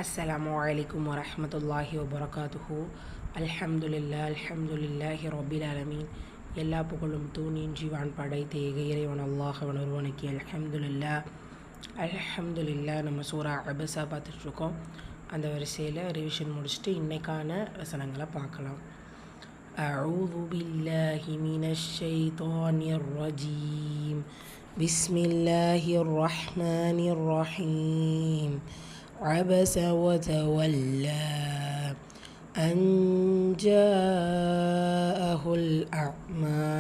Assalamualaikum warahmatullahi wabarakatuhu. அல்ஹம்துலில்லாஹி ரப்பில் ஆலமீன். எல்லா புகழும் தூணின்றி வான் படைத்த இறைவன் அல்லாஹ் அவன் ஒருவனுக்கு அல்ஹம்துலில்லாஹ். நம்ம சூரா அபஸா பார்த்துட்ருக்கோம். அந்த வரிசையில் ரிவிஷன் முடிச்சுட்டு இன்றைக்கான வசனங்களை பார்க்கலாம். அஊது பில்லாஹி மினஷ் ஷைத்தானிர் ரஜீம். பிஸ்மில்லாஹிர் ரஹ்மானிர் ரஹீம். عبس وتولى أن جاءه الأعمى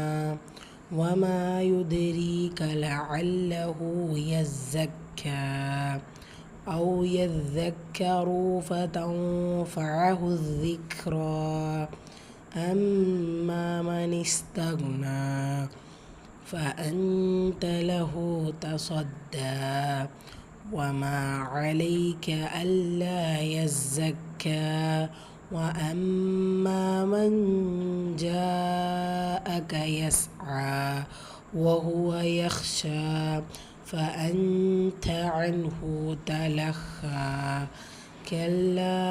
وما يدريك لعله يزكى أو يذكر فتنفعه الذكرى أما من استغنى فأنت له تصدى وما عليك ألا يزكى وأما من جاءك يسعى وهو يخشى فأنت عنه تلهى كلا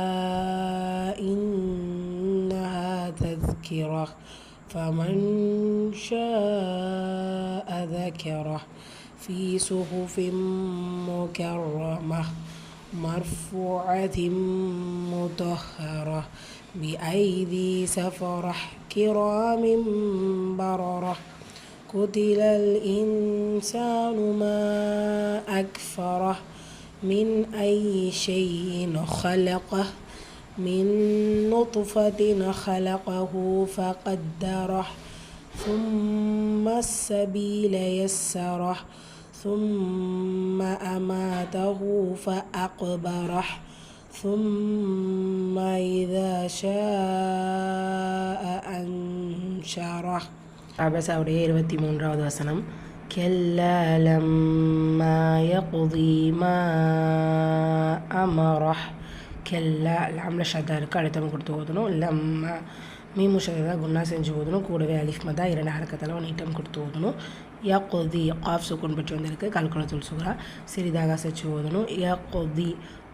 إنها تذكرة فمن شاء ذكره في صحف مكرمة مرفوعة مطهرة بأيدي سفرة كرام بررة قتل الإنسان ما أكفره من أي شيء خلقه من نطفة خلقه فقدره ثم السبيل يسره ثم أماته فأقبره ثم إذا شاء أنشره. அபஸாவுடைய 23வது வசனம். كلا لما يقضي ما أمره. كلا லாம்ல ஷத்தா இருக்குது, அடுத்தவங்க கொடுத்து ஓதணும். லம்மா மீமு ஷதா குன்னா செஞ்சு ஓதணும். கூடவே அலிஃப் மதா 2 ஹரக்கத்தெல்லாம் நீட்டம் கொடுத்து ஓதணும். யக்தி காஃப் சுக்குன் பற்றி வந்திருக்கு. கல்குலத்துல் சுகரா சிறிதாக செஞ்சு ஓதணும். யக்தி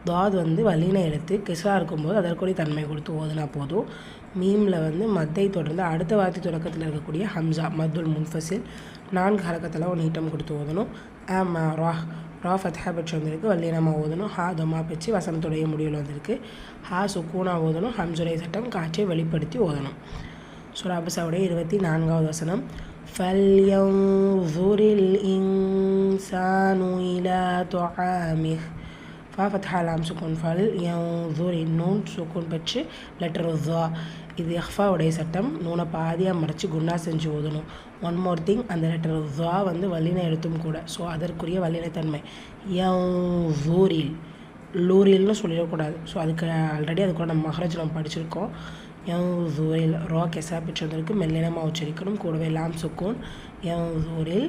தாத் வல்லின எழுத்து கிஸ்ரா இருக்கும்போது அதற்குரிய தன்மை கொடுத்து ஓதுனா போதும். மீமில் மத்தை தொடர்ந்து அடுத்த வார்த்தை தொடக்கத்தில் இருக்கக்கூடிய ஹம்சா மத்துல் முன்ஃபசில் 4 ஹரக்கத்தெல்லாம் நீட்டம் கொடுத்து ஓதணும். ஆமா ரா ஃபத்ஹா பெற்று வந்திருக்கு. வல்லினமாக ஓதணும். ஹா தமா பெற்று வசனத்துடைய முடிவில் வந்திருக்கு. ஹா சுக்கூனா ஓதணும். ஹம்சுடைய சட்டம் காற்றை வெளிப்படுத்தி ஓதணும். சூரா அபஸாவுடைய 24வது வசனம். ஃபல்யன்ஸுரில் இன்சானு இலா துஆமிஹ். ஃபா ஃபத்ஹா லாம் சுக்கூன் ஃபல் யன்ஸுரி நூன் சுக்கூன் பெற்று லெட்டர் ஸா. இது இஹ்ஃபாவுடைய சட்டம். நூனை பாதியாக மறைச்சி குன்னா செஞ்சு ஓதணும். ஒன் மோர் திங், அந்த லெட்டர் ஸா வல்லின எழுத்தும் கூட. ஸோ அதற்குரிய வல்லினத்தன்மை. யன்ஸுரில் லூரில்னு சொல்லிடக்கூடாது. ஸோ அதுக்கு ஆல்ரெடி அதுக்கூட நம்ம மஹ்ரஜ் நம்ம படிச்சிருக்கோம். யன்ஸுரில் ரா கெசா பெற்று வந்திருக்கு. மெல்லினமாக உச்சரிக்கணும். கூடவே லாம் சுக்கூன். யன்ஸுரில்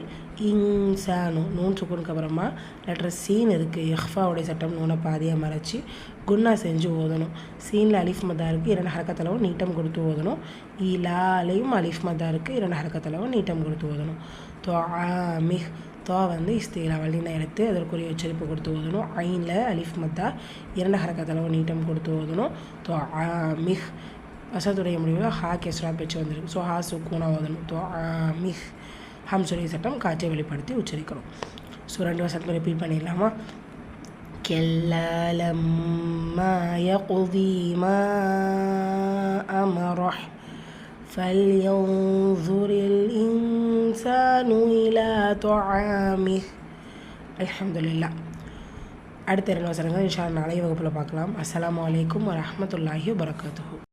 இன்சானு நூன் சுக்கூனுக்கு அப்புறமா லெட்டர் சீன் இருக்குது. இஹ்ஃபாவுடைய சட்டம் நூனை பாதியாக மறைச்சி குன்னா செஞ்சு ஓதணும். சீனில் அலிஃப் மதா இருக்குது. 2 ஹரக்கத்தளவும் நீட்டம் கொடுத்து ஓதணும். இலாலையும் அலிஃப் மதா இருக்குது. 2 ஹரக்கத்தளவும் நீட்டம் கொடுத்து ஓதணும். துஆமிஹ் தா இஸ்திலா வல்லின எழுத்து, அதற்குரிய உச்சரிப்பு கொடுத்து ஓதணும். ஐனில் அலிஃப் மத்தா 2 ஹரக்கத்தளவும் நீட்டம் கொடுத்து ஓதணும். துஆமிஹ் வசத்துடைய முடிவில் ஹா கெஸ்ரா பெற்று வந்திருக்கு. ஸோ ஹா சுக்கூனா ஓதணும். துஆமிஹ் ஹம்சுடைய சட்டம் காற்றை வெளிப்படுத்தி உச்சரிக்கணும். ஸோ 2 வசனத்தை ரிப்பீட் பண்ணிடலாமா? كلا لما يقضي ما أمره فلينظر الإنسان إلى طعامه. அல்ஹம்துலில்லாஹ். அடுத்த 2 வசனங்கள் இன்ஷா அல்லாஹ் நாளைய வகுப்பில் பார்க்கலாம். அஸ்ஸலாமு அலைக்கும் வரஹ்மத்துல்லாஹி வபரகாத்துஹு.